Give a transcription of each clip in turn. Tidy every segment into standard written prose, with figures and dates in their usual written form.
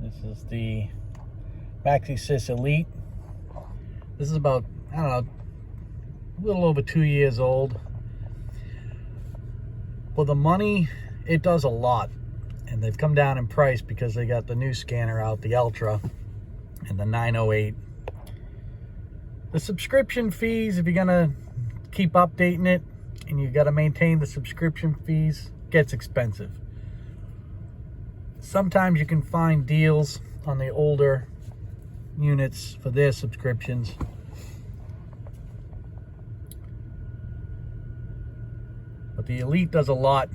This is the Autel Elite. This is about, I don't know, a little over 2 years old. For the money, it does a lot. And they've come down in price because they got the new scanner out, the Ultra, and the 908. The subscription fees, if you're gonna keep updating it and you gotta maintain the subscription fees, gets expensive. Sometimes you can find deals on the older units for their subscriptions. But the Elite does a lot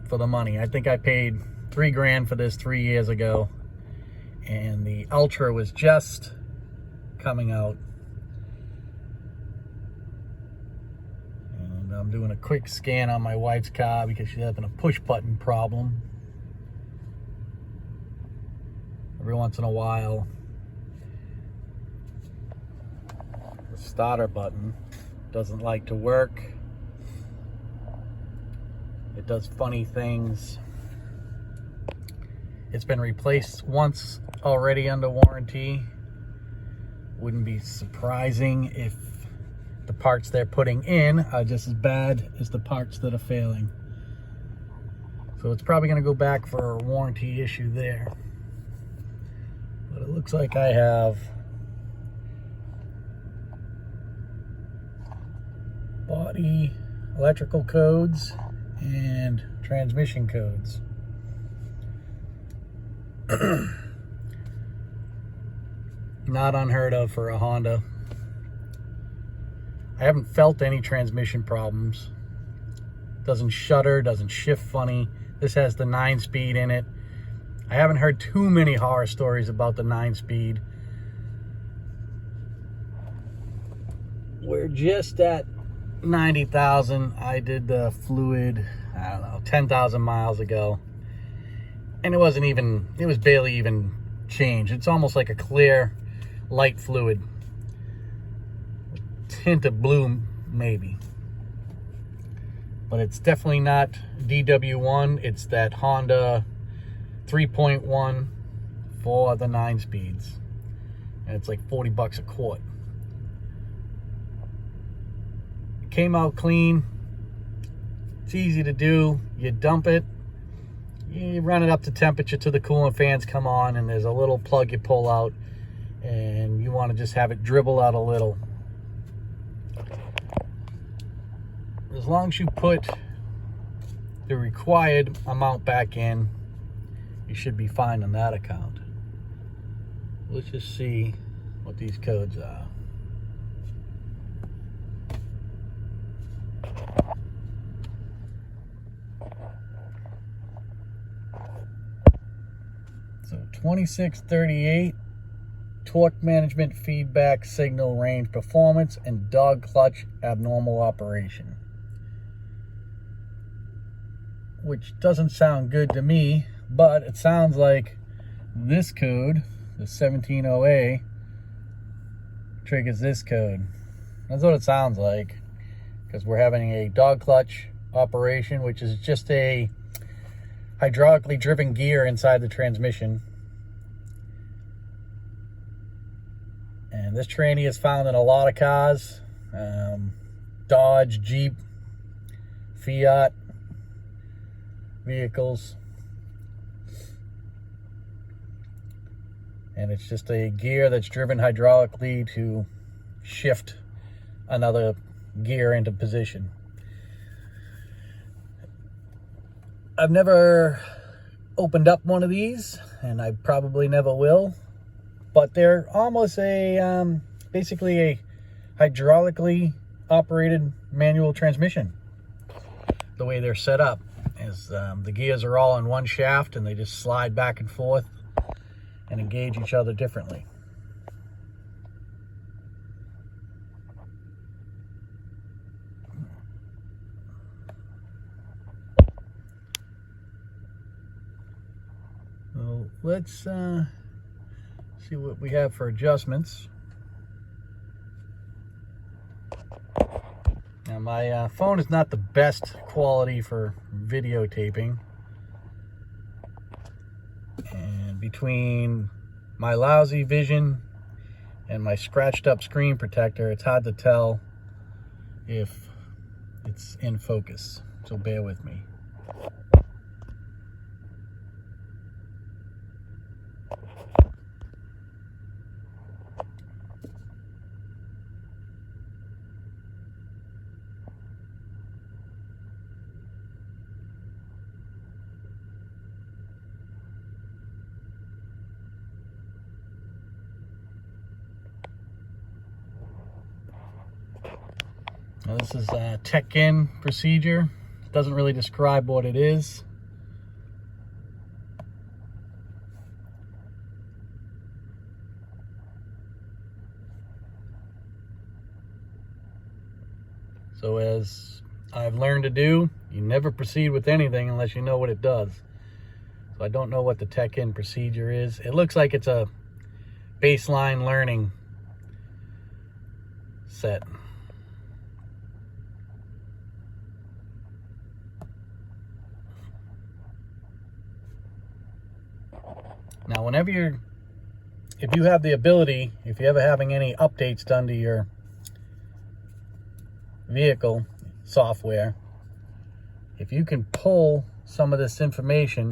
for the money. I think I paid $3 grand for this 3 years ago, and the Ultra was just coming out. And I'm doing a quick scan on my wife's car because she's having a push button problem. Every once in a while, the starter button doesn't like to work. It does funny things. It's been replaced once already under warranty. Wouldn't be surprising if the parts they're putting in are just as bad as the parts that are failing. So it's probably going to go back for a warranty issue there. But it looks like I have body electrical codes and transmission codes. Not unheard of for a Honda. I haven't felt any transmission problems. Doesn't shudder, doesn't shift funny. This has the 9-speed in it. I haven't heard too many horror stories about the 9-speed. We're just at 90,000. I did the fluid, I don't know, 10,000 miles ago. And it was barely even changed. It's almost like a clear, light fluid. Tint of blue, maybe. But it's definitely not DW1. It's that Honda 3.1 for the 9 speeds. And it's like 40 bucks a quart. It came out clean. It's easy to do. You dump it. You run it up to temperature till the coolant fans come on, and there's a little plug you pull out, and you want to just have it dribble out a little. As long as you put the required amount back in, you should be fine on that account. Let's just see what these codes are. So 2638, torque management, feedback, signal range performance, and dog clutch abnormal operation. Which doesn't sound good to me, but it sounds like this code, the 170A, triggers this code. That's what it sounds like, because we're having a dog clutch operation, which is just a hydraulically driven gear inside the transmission. And this tranny is found in a lot of cars. Dodge, Jeep, Fiat vehicles. And it's just a gear that's driven hydraulically to shift another gear into position. I've never opened up one of these, and I probably never will, but they're almost a basically a hydraulically operated manual transmission. The way they're set up is the gears are all in one shaft, and they just slide back and forth and engage each other differently. So let's see what we have for adjustments. Now my phone is not the best quality for videotaping. And between my lousy vision and my scratched up screen protector, it's hard to tell if it's in focus, so bear with me. Now this is a check-in procedure. It doesn't really describe what it is. So as I've learned to do, you never proceed with anything unless you know what it does. So I don't know what the check-in procedure is. It looks like it's a baseline learning set. Now, if you have the ability, if you're ever having any updates done to your vehicle software, if you can pull some of this information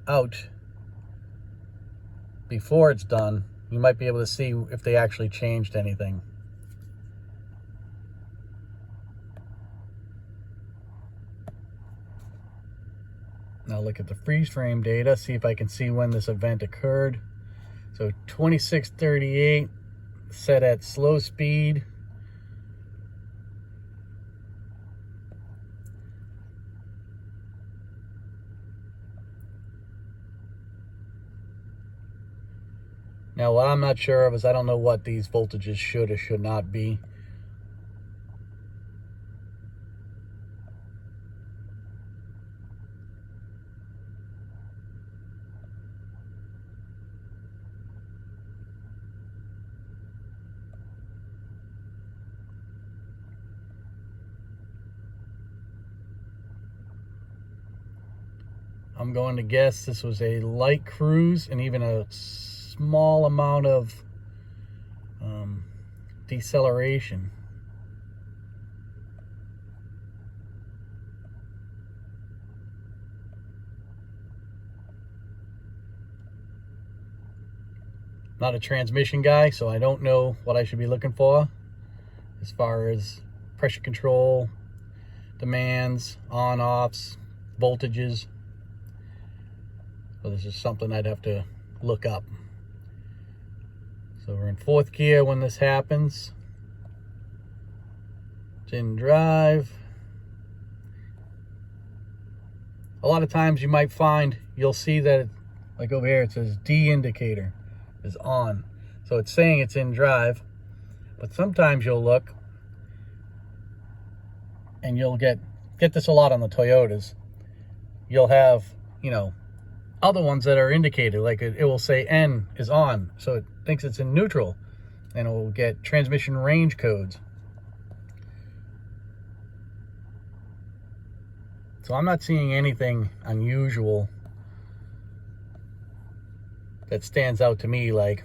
out before it's done, you might be able to see if they actually changed anything. Now look at the freeze frame data, see if I can see when this event occurred. So 2638 set at slow speed. Now what I'm not sure of is I don't know what these voltages should or should not be. I'm going to guess this was a light cruise and even a small amount of deceleration. Not a transmission guy, so I don't know what I should be looking for as far as pressure control, demands, on-offs, voltages. So this is something I'd have to look up. So we're in fourth gear when this happens. It's in drive. A lot of times you might find, you'll see that, like over here, it says D indicator is on. So it's saying it's in drive. But sometimes you'll look and you'll get this a lot on the Toyotas. You'll have, you know, other ones that are indicated, like it will say N is on, so it thinks it's in neutral, and it will get transmission range codes. So I'm not seeing anything unusual that stands out to me like,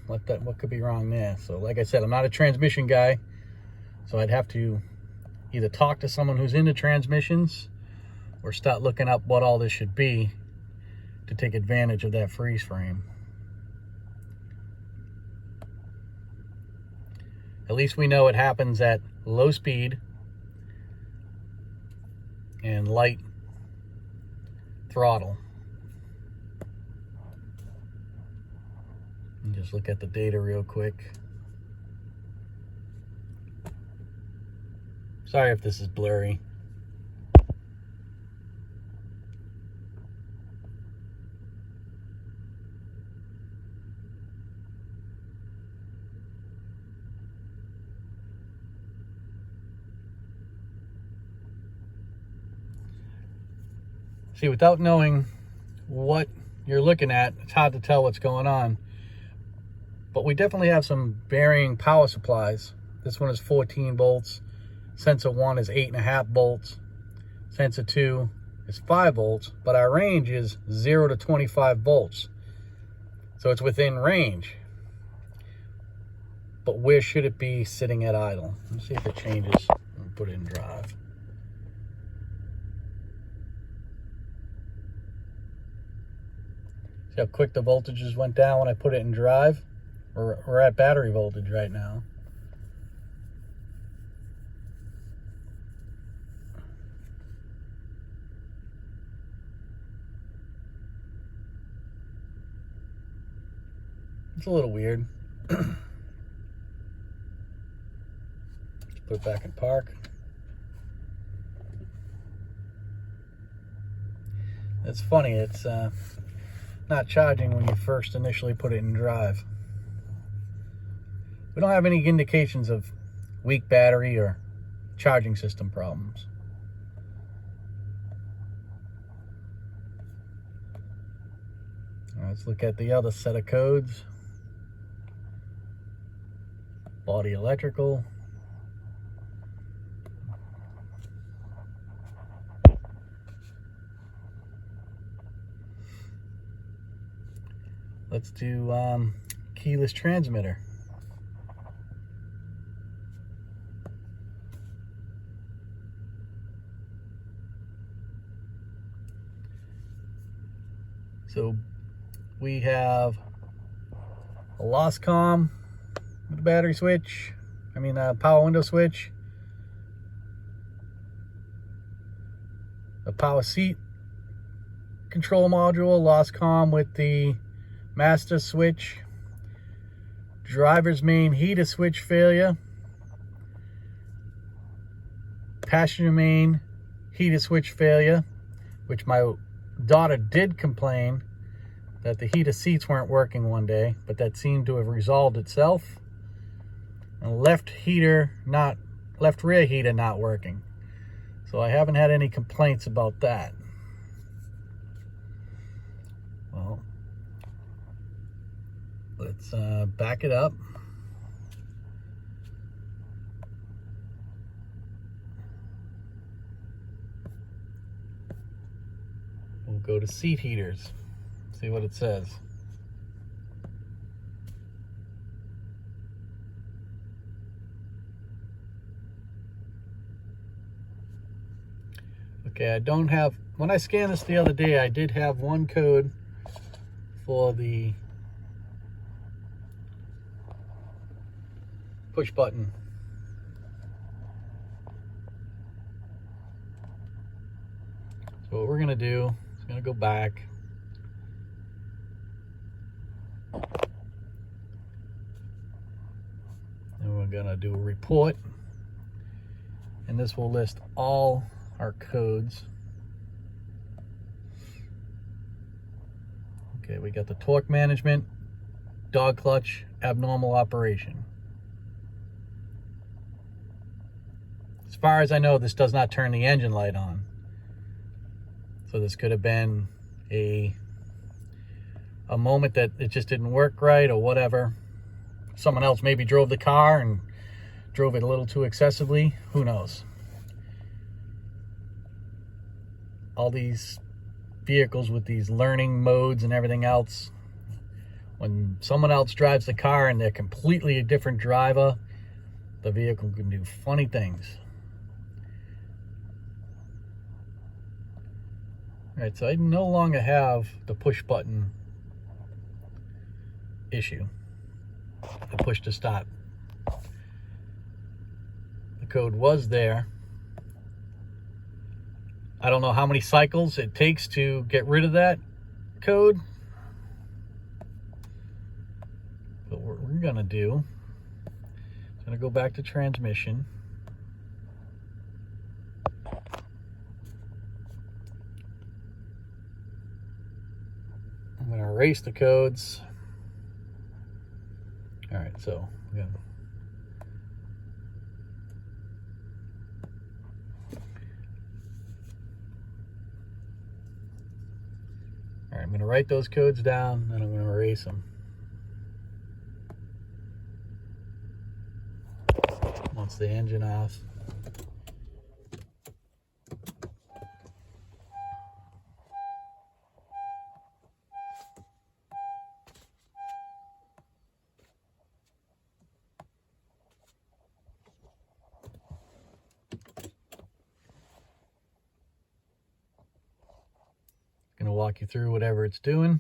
what could be wrong there? So like I said, I'm not a transmission guy, so I'd have to either talk to someone who's into transmissions or start looking up what all this should be to take advantage of that freeze frame. At least we know it happens at low speed and light throttle. And just look at the data real quick. Sorry if this is blurry. See, without knowing what you're looking at, it's hard to tell what's going on. But we definitely have some varying power supplies. This one is 14 volts. Sensor 1 is 8.5 volts. Sensor 2 is 5 volts, but our range is 0 to 25 volts. So it's within range. But where should it be sitting at idle? Let's see if it changes when we put it in drive. See how quick the voltages went down when I put it in drive? We're at battery voltage right now. It's a little weird. Let's put it back in park. It's funny, it's not charging when you first initially put it in drive. We don't have any indications of weak battery or charging system problems. All right, let's look at the other set of codes. Body electrical. Let's do keyless transmitter. So we have a lost comm with a battery switch, a power window switch, a power seat control module, lost comm with the master switch, driver's main heater switch failure, passenger main heater switch failure, which my daughter did complain that the heater seats weren't working one day, but that seemed to have resolved itself. And left rear heater not working. So I haven't had any complaints about that. Well, let's back it up. We'll go to seat heaters, see what it says. Okay, I don't have, when I scanned this the other day, I did have one code for the push button. So what we're gonna do is gonna go back. And we're gonna do a report. And this will list all our codes. Okay, we got the torque management, dog clutch, abnormal operation. As far as I know, this does not turn the engine light on. So this could have been a moment that it just didn't work right or whatever. Someone else maybe drove the car and drove it a little too excessively. Who knows? All these vehicles with these learning modes and everything else, when someone else drives the car and they're completely a different driver, the vehicle can do funny things. All right, so I no longer have the push button issue, the push to start. The code was there. I don't know how many cycles it takes to get rid of that code. But what we're gonna do is gonna go back to transmission. I'm gonna erase the codes. All right, so yeah. All right, I'm going to write those codes down, and I'm going to erase them. Once the engine off. walk you through whatever it's doing.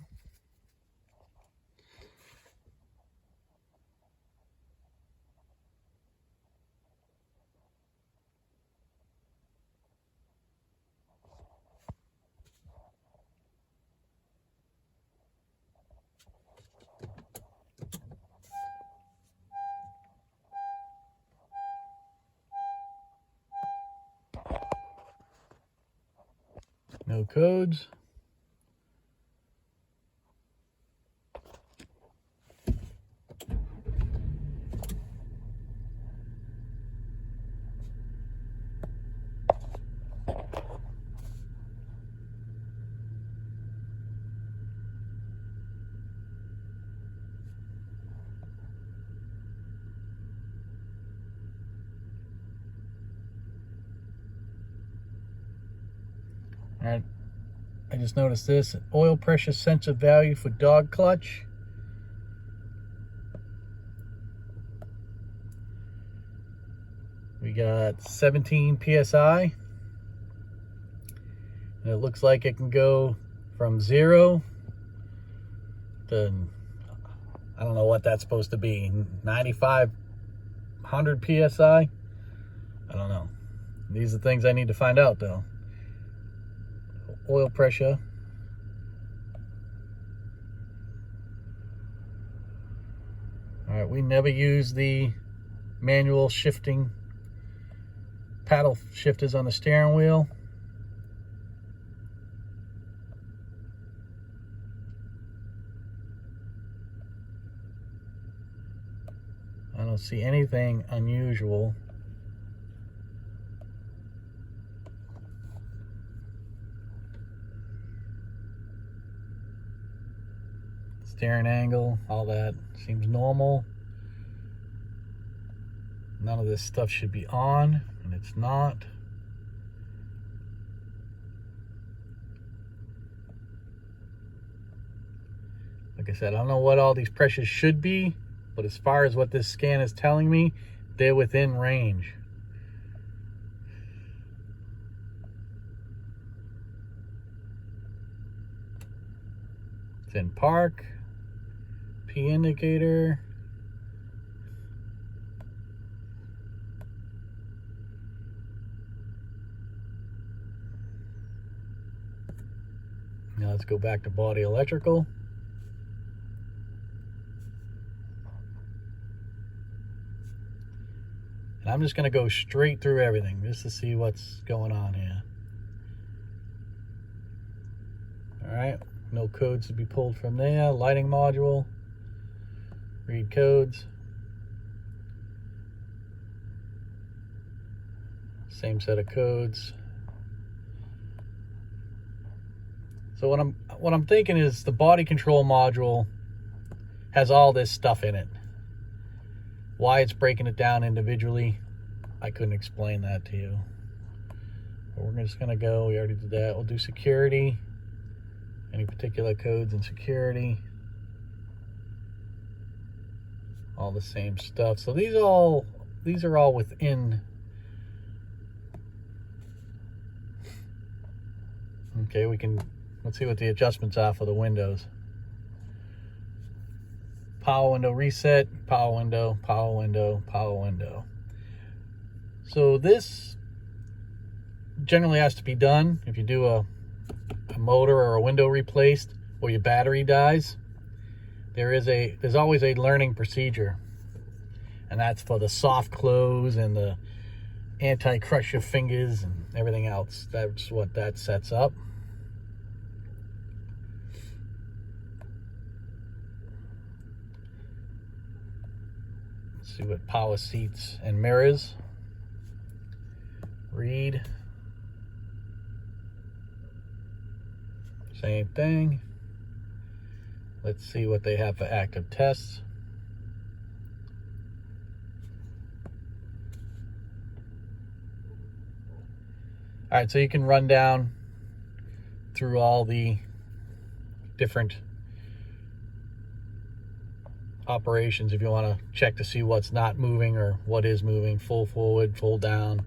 No codes. All right. I just noticed this oil pressure sensor value for dog clutch. We got 17 psi, and it looks like it can go from 0 to, I don't know what that's supposed to be, 9,500 psi. I don't know. These are things I need to find out though. Oil pressure. All right, we never use the manual shifting paddle shifters on the steering wheel. I don't see anything unusual. Steering angle, all that seems normal. None of this stuff should be on, and it's not. Like I said, I don't know what all these pressures should be, but as far as what this scan is telling me, they're within range. It's in park, P indicator. Now let's go back to body electrical. And I'm just going to go straight through everything just to see what's going on here. All right, no codes to be pulled from there. Lighting module, read codes. Same set of codes. So what I'm thinking is the body control module has all this stuff in it. Why it's breaking it down individually, I couldn't explain that to you. But we're just gonna go, we already did that. We'll do security, any particular codes in security. All the same stuff. So these are all within. Okay, let's see what the adjustments are for the windows. Power window reset, power window, power window, power window. So this generally has to be done if you do a motor or a window replaced or your battery dies. There's always a learning procedure, and that's for the soft close and the anti-crush your fingers and everything else. That's what that sets up. See what power seats and mirrors. Read. Same thing. Let's see what they have for active tests. All right, so you can run down through all the different operations if you want to check to see what's not moving or what is moving. Full forward, full down.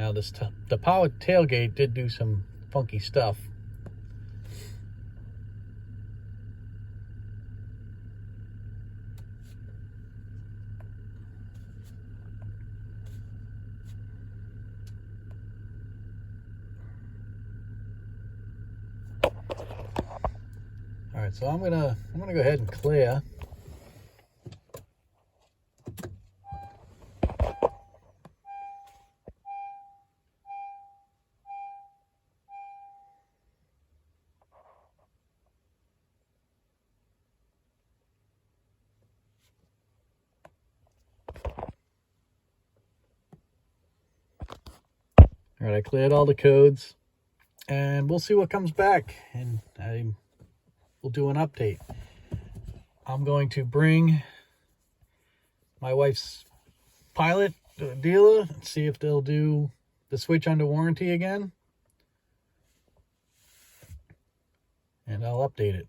Now the power tailgate did do some funky stuff. All right, so I'm gonna go ahead and clear. All right, I cleared all the codes, and we'll see what comes back, and we'll do an update. I'm going to bring my wife's Pilot to a dealer and see if they'll do the switch under warranty again, and I'll update it.